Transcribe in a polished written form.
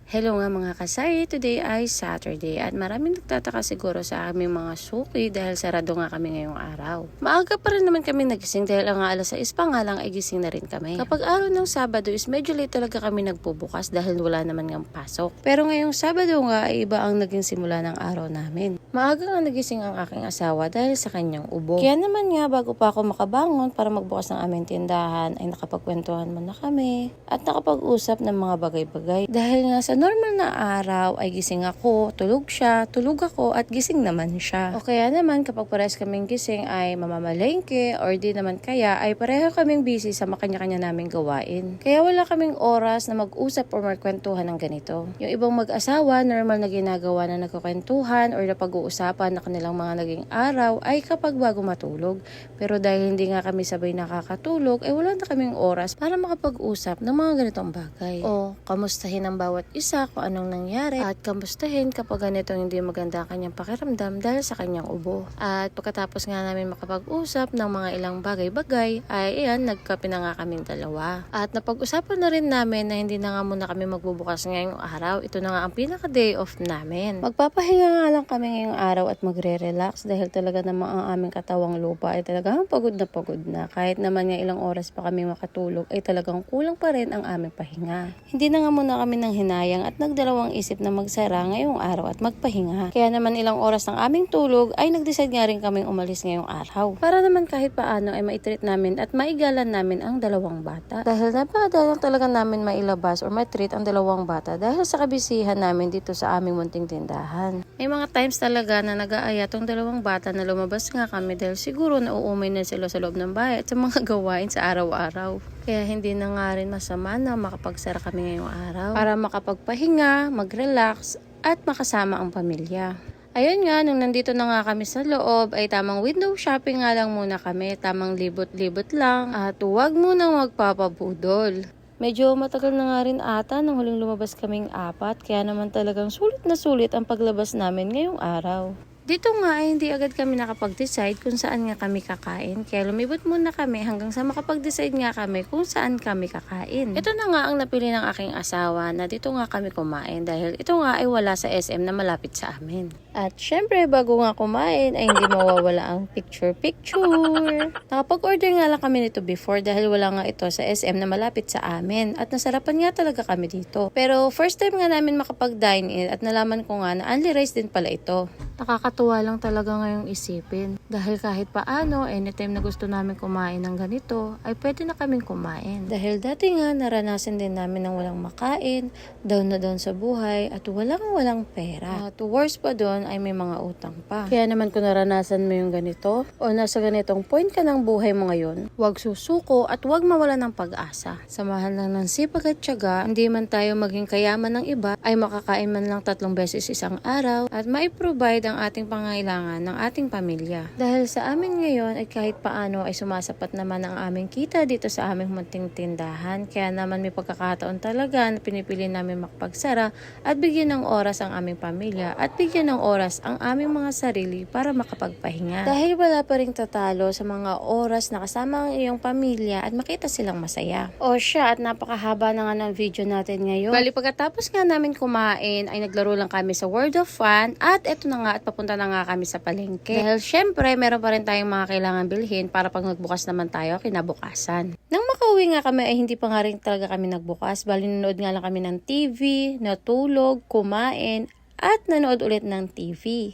Hello nga mga kasari, today ay Saturday at maraming nagtataka siguro sa aming mga suki dahil sarado nga kami ngayong araw. Maaga pa rin naman kami nagising dahil ang alas 6 pa nga lang ay gising na rin kami. Kapag araw ng Sabado is medyo late talaga kami nagbubukas dahil wala naman ng pasok. Pero ngayong Sabado nga ay iba ang naging simula ng araw namin. Maaga nga nagising ang aking asawa dahil sa kanyang ubo. Kaya naman nga bago pa ako makabangon para magbukas ng aming tindahan ay nakapagkwentuhan muna kami at nakapag-usap ng mga bagay-bagay. Dahil nga sa normal na araw ay gising ako, tulog siya, tulog ako at gising naman siya. O kaya naman kapag parehas kaming gising ay mamamalengke or di naman kaya ay pareho kaming busy sa makanya-kanya naming gawain. Kaya wala kaming oras na mag-usap o magkwentuhan ng ganito. Yung ibang mag-asawa, normal na ginagawa na nagkukwentuhan or napag-uusapan na kanilang mga naging araw ay kapag bago matulog. Pero dahil hindi nga kami sabay nakakatulog ay wala na kaming oras para makapag-usap ng mga ganitong bagay. O kamustahin ang bawat isa kung anong nangyari at kamustahin kapag ganitong hindi maganda ang kanyang pakiramdam dahil sa kanyang ubo. At pagkatapos nga namin makapag-usap ng mga ilang bagay-bagay ay ayan, nagkape na nga kaming dalawa. At napag-usapan na rin namin na hindi na nga muna kami magbubukas ngayong araw. Ito na nga ang pinaka-day off namin. Magpapahinga nga lang kami ngayong araw at magre-relax dahil talaga namang ang aming katawang lupa ay talagang pagod na pagod na. Kahit naman nga ilang oras pa kami makatulog ay talagang kulang pa rin ang aming pahinga. Hindi na nga muna kami nang hinayang at nagdalawang isip na magsara ngayong araw at magpahinga. Kaya naman ilang oras ng aming tulog ay nag-decide nga rin kaming umalis ngayong araw. Para naman kahit paano ay maitreat namin at maigalan namin ang dalawang bata. Dahil napakadalang talaga namin mailabas or matreat ang dalawang bata dahil sa kabisihan namin dito sa aming munting tindahan. May mga times talaga na nag-aaya tong dalawang bata na lumabas nga kami dahil siguro nauumay na sila sa loob ng bahay at sa mga gawain sa araw-araw. Kaya hindi na nga rin masama na makapagsara kami ngayong araw para makapagpahinga, mag-relax at makasama ang pamilya. Ayun nga, nung nandito na nga kami sa loob ay tamang window shopping nga lang muna kami, tamang libot-libot lang at huwag munang magpapabudol. Medyo matagal na nga rin ata nang huling lumabas kaming apat kaya naman talagang sulit na sulit ang paglabas namin ngayong araw. Dito nga ay hindi agad kami nakapag-decide kung saan nga kami kakain. Kaya lumibot muna kami hanggang sa makapag-decide nga kami kung saan kami kakain. Ito na nga ang napili ng aking asawa na dito nga kami kumain dahil ito nga ay wala sa SM na malapit sa amin. At syempre bago nga kumain ay hindi mawawala ang picture-picture. Nakapag-order nga lang kami nito before dahil wala nga ito sa SM na malapit sa amin. At nasarapan nga talaga kami dito. Pero first time nga namin makapag-dine in at nalaman ko nga na only rice din pala ito. Nakakatuwa lang talaga ngayong isipin. Dahil kahit paano, anytime na gusto namin kumain ng ganito, ay pwede na kaming kumain. Dahil dati nga, naranasan din namin ng walang makain, down na down sa buhay, at walang pera. At worst pa doon ay may mga utang pa. Kaya naman kung naranasan mo yung ganito, o nasa ganitong point ka ng buhay mo ngayon, huwag susuko at huwag mawala ng pag-asa. Samahan lang ng sipag at tiyaga, hindi man tayo maging kayaman ng iba, ay makakain man lang 3 beses isang araw, at mai-provide ang ating pangailangan ng ating pamilya. Dahil sa amin ngayon ay kahit paano ay sumasapat naman ang aming kita dito sa aming munting tindahan. Kaya naman may pagkakataon talaga na pinipili namin makapagsara at bigyan ng oras ang aming pamilya at bigyan ng oras ang aming mga sarili para makapagpahinga. Dahil wala pa ring tatalo sa mga oras na kasama ang iyong pamilya at makita silang masaya. O siya, at napakahaba na nga ng video natin ngayon. Bali pagkatapos nga namin kumain ay naglaro lang kami sa World of Fun at eto na nga at papunta na nga kami sa palengke. Dahil syempre, meron pa rin tayong mga kailangan bilhin para pag nagbukas naman tayo kinabukasan. Nang makauwi nga kami ay hindi pa nga rin talaga kami nagbukas. Bali nanood nga lang kami ng TV, natulog, kumain, at nanood ulit ng TV.